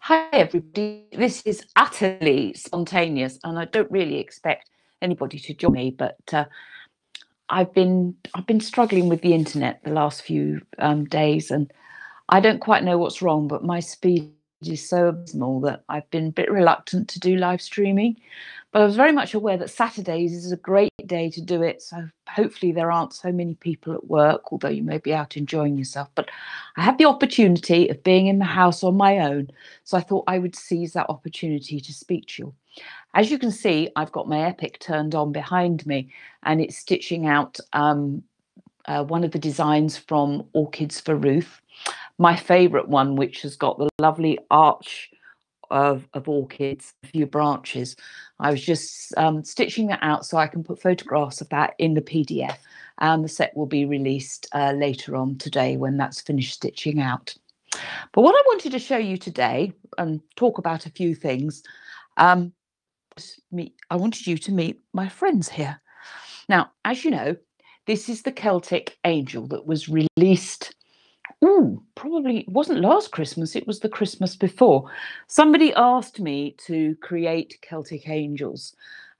Hi, everybody. This is utterly spontaneous, and I don't really expect anybody to join me. But I've been struggling with the internet the last few days, and I don't quite know what's wrong. But my speed is so abysmal that I've been a bit reluctant to do live streaming. But I was very much aware that Saturdays is a great day to do it. So hopefully there aren't so many people at work, although you may be out enjoying yourself. But I have the opportunity of being in the house on my own. So I thought I would seize that opportunity to speak to you. As you can see, I've got my Epic turned on behind me, and it's stitching out one of the designs from Orchids for Ruth, my favourite one, which has got the lovely arch of orchids, a few branches. I was just stitching that out so I can put photographs of that in the PDF, and the set will be released later on today when that's finished stitching out. But what I wanted to show you today and talk about a few things, I wanted you to meet my friends here. Now, as you know, this is the Celtic Angel that was released. Probably it wasn't last Christmas, it was the Christmas before. Somebody asked me to create Celtic angels.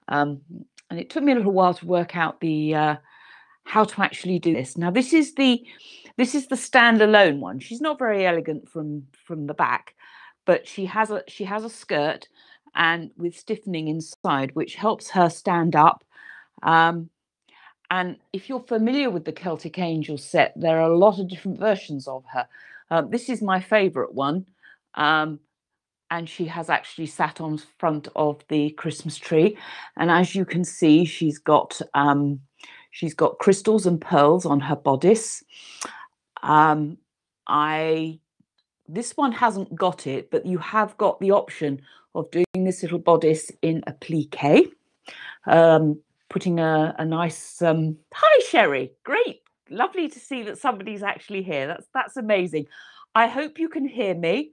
And it took me a little while to work out the how to actually do this. Now this is the standalone one. She's not very elegant from the back, but she has a skirt and with stiffening inside, which helps her stand up. And if you're familiar with the Celtic Angel set, there are a lot of different versions of her. This is my favourite one. And she has actually sat on front of the Christmas tree. And as you can see, she's got crystals and pearls on her bodice. This one hasn't got it, but you have got the option of doing this little bodice in a plique. Putting a nice hi Sherry, great, lovely to see that somebody's actually here. That's amazing. I hope you can hear me,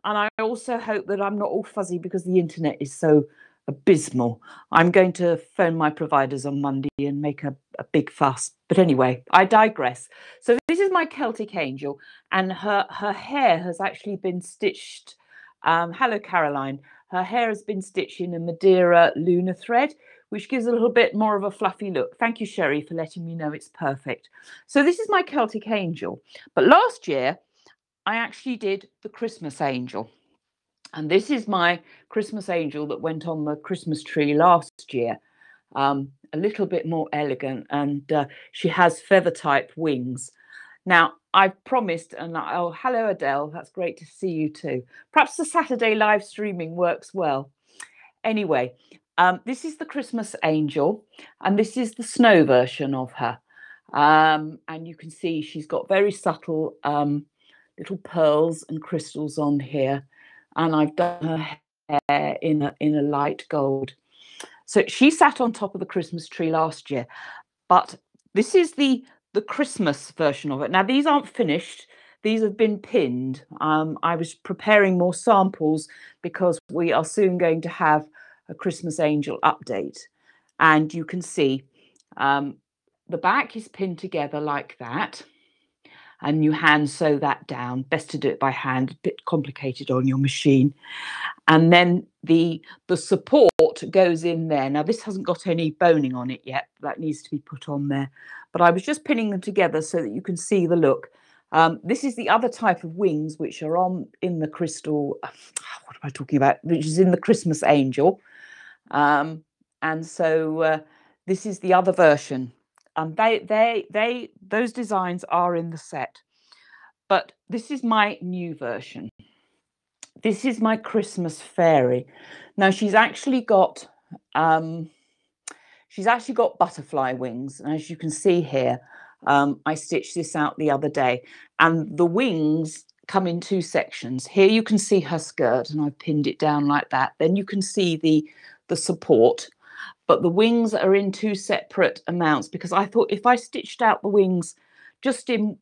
and I also hope that I'm not all fuzzy because the internet is so abysmal. I'm going to phone my providers on Monday and make a big fuss, but anyway, I digress. So this is my Celtic Angel, and her hair has actually been stitched. Hello Caroline. Her hair has been stitched in a Madeira Luna thread, which gives a little bit more of a fluffy look. Thank you, Sherry, for letting me know it's perfect. So this is my Celtic Angel. But last year, I actually did the Christmas Angel. And this is my Christmas Angel that went on the Christmas tree last year. A little bit more elegant, and she has feather type wings. Now, I've promised, and oh, hello, Adele. That's great to see you too. Perhaps the Saturday live streaming works well. Anyway, this is the Christmas Angel, and this is the snow version of her. And you can see she's got very subtle little pearls and crystals on here, and I've done her hair in a light gold. So she sat on top of the Christmas tree last year, but this is the Christmas version of it. Now these aren't finished. These have been pinned. I was preparing more samples because we are soon going to have a Christmas Angel update. And you can see the back is pinned together like that. And you hand sew that down. Best to do it by hand, a bit complicated on your machine. And then the support goes in there. Now this hasn't got any boning on it yet. That needs to be put on there. But I was just pinning them together so that you can see the look. This is the other type of wings which are in the crystal. What am I talking about? Which is in the Christmas Angel. And so this is the other version. And those designs are in the set. But this is my new version. This is my Christmas fairy. Now she's actually got butterfly wings, and as you can see here, I stitched this out the other day, and the wings come in two sections. Here you can see her skirt, and I've pinned it down like that. Then you can see the support, but the wings are in two separate amounts because I thought if I stitched out the wings just in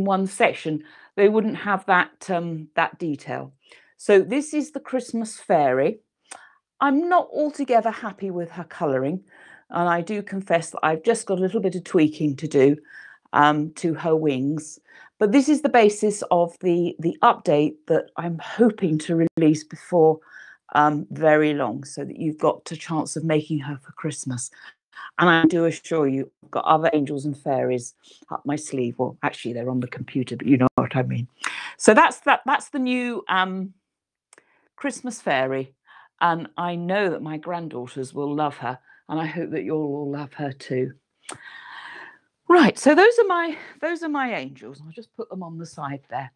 one section, they wouldn't have that detail. So this is the Christmas fairy. I'm not altogether happy with her colouring, and I do confess that I've just got a little bit of tweaking to do to her wings. But this is the basis of the update that I'm hoping to release before very long, so that you've got a chance of making her for Christmas. And I do assure you, I've got other angels and fairies up my sleeve. Well, actually, they're on the computer, but you know what I mean. So that's the new Christmas fairy, and I know that my granddaughters will love her, and I hope that you'll all love her too. Right, so those are my angels. I'll just put them on the side there.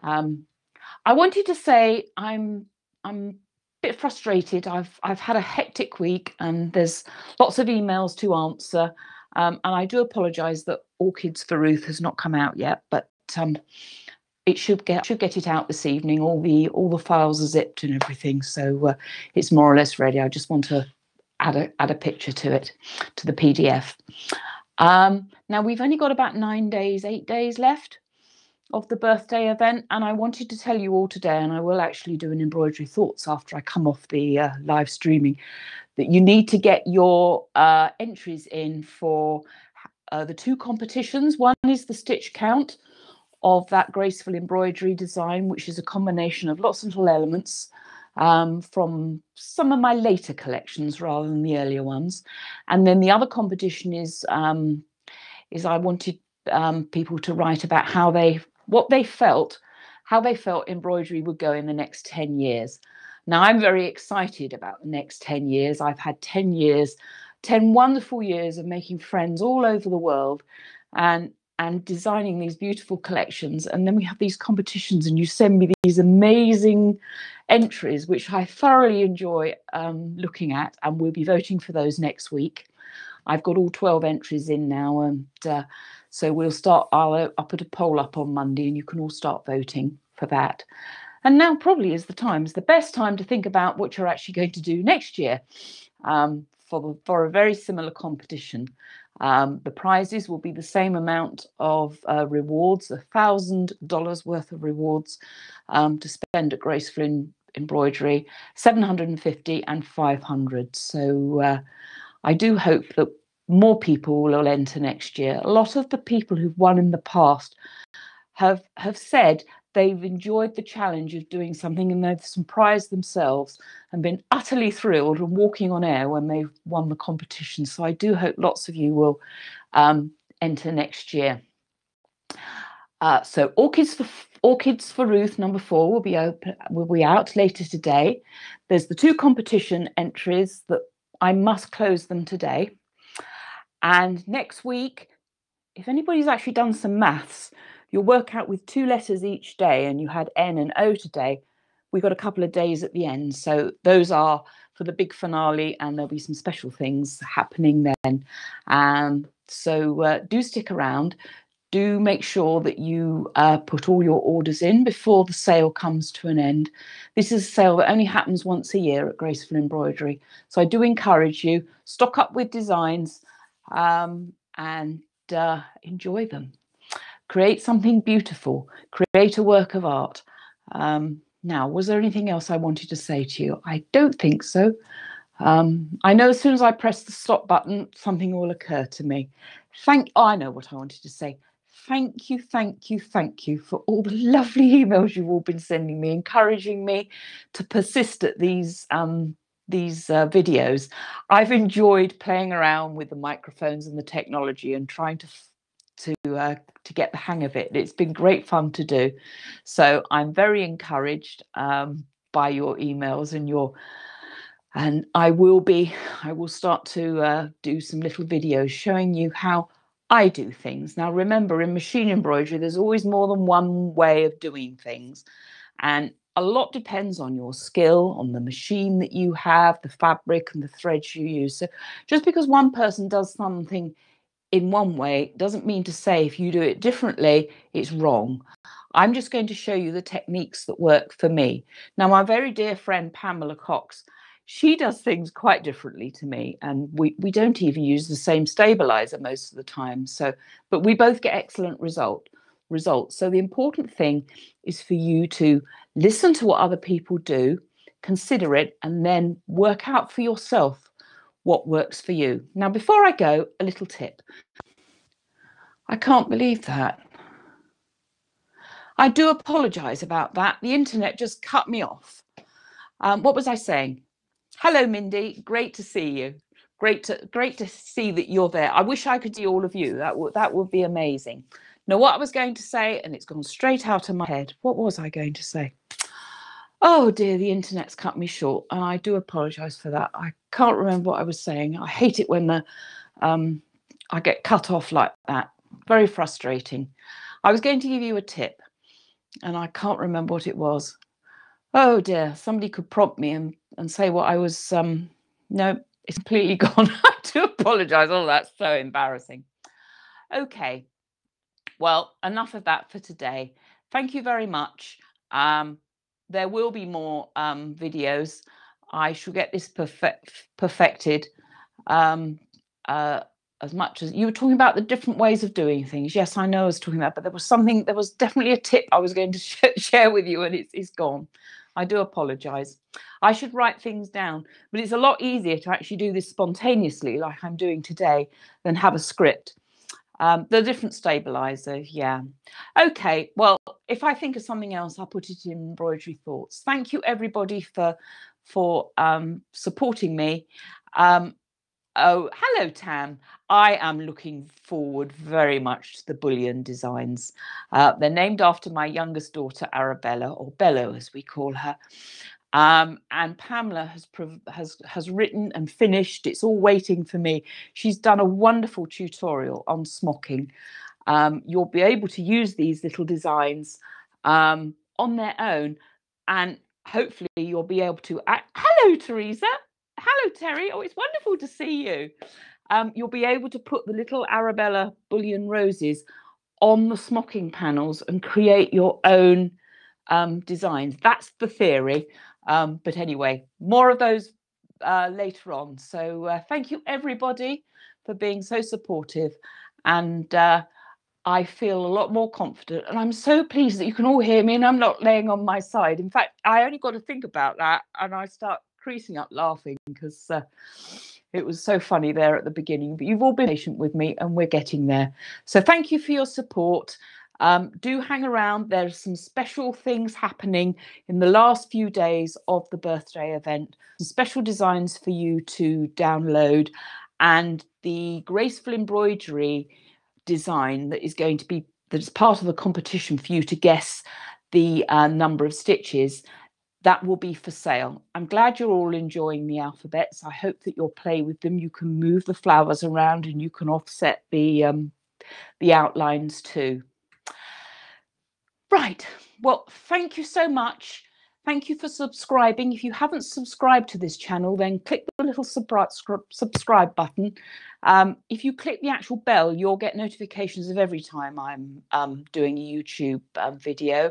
I wanted to say I'm a bit frustrated. I've had a hectic week, and there's lots of emails to answer. And I do apologise that Orchids for Ruth has not come out yet, but it should get it out this evening. All the files are zipped and everything, so it's more or less ready. I just want to add a picture to it, to the PDF. Now we've only got about 8 days left of the birthday event, and I wanted to tell you all today, and I will actually do an embroidery thoughts after I come off the live streaming, that you need to get your entries in for the 2 competitions. One is the stitch count of that graceful embroidery design, which is a combination of lots of little elements from some of my later collections rather than the earlier ones. And then the other competition is I wanted people to write about how they felt embroidery would go in the next 10 years. Now, I'm very excited about the next 10 years. I've had 10 wonderful years of making friends all over the world and designing these beautiful collections. And then we have these competitions, and you send me these amazing entries, which I thoroughly enjoy looking at, and we'll be voting for those next week. I've got all 12 entries in now, and so we'll start. I'll put a poll up on Monday, and you can all start voting for that. And now probably is the best time to think about what you're actually going to do next year for a very similar competition. The prizes will be the same amount of rewards, $1,000 worth of rewards to spend at Graceful Embroidery, 750 and 500. So I do hope that more people will enter next year. A lot of the people who've won in the past have said they've enjoyed the challenge of doing something, and they've surprised themselves and been utterly thrilled and walking on air when they've won the competition. So I do hope lots of you will enter next year. So Orchids for Ruth number 4 will be out later today. There's the 2 competition entries that I must close them today. And next week, if anybody's actually done some maths, you'll work out with 2 letters each day, and you had N and O today. We got a couple of days at the end. So those are for the big finale, and there'll be some special things happening then. So do stick around. Do make sure that you put all your orders in before the sale comes to an end. This is a sale that only happens once a year at Graceful Embroidery. So I do encourage you, stock up with designs and enjoy them. Create something beautiful. Create a work of art. Now, was there anything else I wanted to say to you? I don't think so. I know as soon as I press the stop button, something will occur to me. I know what I wanted to say. Thank you for all the lovely emails you've all been sending me, encouraging me to persist at these videos. I've enjoyed playing around with the microphones and the technology and trying to get the hang of it. It's been great fun to do. So I'm very encouraged by your emails and I will start to do some little videos showing you how I do things. Now, remember, in machine embroidery, there's always more than one way of doing things. And a lot depends on your skill, on the machine that you have, the fabric and the threads you use. So just because one person does something in one way doesn't mean to say if you do it differently, it's wrong. I'm just going to show you the techniques that work for me. Now, my very dear friend, Pamela Cox, she does things quite differently to me, and we don't even use the same stabilizer most of the time. But we both get excellent results. So the important thing is for you to listen to what other people do, consider it, and then work out for yourself what works for you. Now, before I go, a little tip. I can't believe that. I do apologise about that. The internet just cut me off. What was I saying? Hello, Mindy. Great to see you. Great to see that you're there. I wish I could see all of you. That would be amazing. Now, what I was going to say, and it's gone straight out of my head. What was I going to say? Oh dear, the internet's cut me short, and I do apologise for that. I can't remember what I was saying. I hate it when I get cut off like that. Very frustrating. I was going to give you a tip, and I can't remember what it was. Oh dear, somebody could prompt me and say what I was. No, it's completely gone. I do apologise. Oh, that's so embarrassing. Okay, well, enough of that for today. Thank you very much. There will be more videos. I shall get this perfected. Um, uh, as much as you were talking about the different ways of doing things. Yes, I know I was talking about, but there was definitely a tip I was going to share with you, and it's gone. I do apologize. I should write things down, but it's a lot easier to actually do this spontaneously, like I'm doing today, than have a script. The different stabilizer, yeah. Okay, well, if I think of something else, I'll put it in embroidery thoughts. Thank you, everybody, for supporting me. Oh, hello, Tam. I am looking forward very much to the bullion designs. They're named after my youngest daughter, Arabella, or Bello, as we call her. And Pamela has written and finished. It's all waiting for me. She's done a wonderful tutorial on smocking. You'll be able to use these little designs on their own, and hopefully you'll be able to. Hello, Teresa. Hello, Terry. Oh, it's wonderful to see you. You'll be able to put the little Arabella bullion roses on the smocking panels and create your own designs. That's the theory. But anyway, more of those later on. So thank you, everybody, for being so supportive. And I feel a lot more confident. And I'm so pleased that you can all hear me and I'm not laying on my side. In fact, I only got to think about that and I start creasing up laughing because it was so funny there at the beginning. But you've all been patient with me and we're getting there. So thank you for your support. Do hang around. There's some special things happening in the last few days of the birthday event. Some special designs for you to download. And the Graceful Embroidery design that is part of the competition for you to guess the number of stitches, that will be for sale. I'm glad you're all enjoying the alphabets. I hope that you'll play with them. You can move the flowers around and you can offset the outlines too. Right, well, thank you so much. Thank you for subscribing. If you haven't subscribed to this channel, then click the little subscribe button. If you click the actual bell, you'll get notifications of every time I'm doing a YouTube video.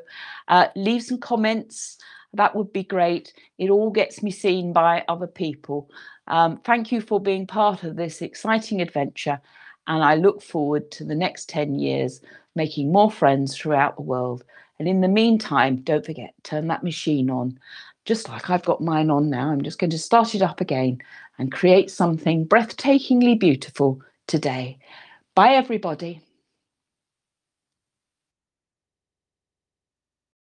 Leave some comments. That would be great. It all gets me seen by other people. Thank you for being part of this exciting adventure. And I look forward to the next 10 years making more friends throughout the world. And in the meantime, don't forget, turn that machine on, just like I've got mine on now. I'm just going to start it up again and create something breathtakingly beautiful today. Bye, everybody.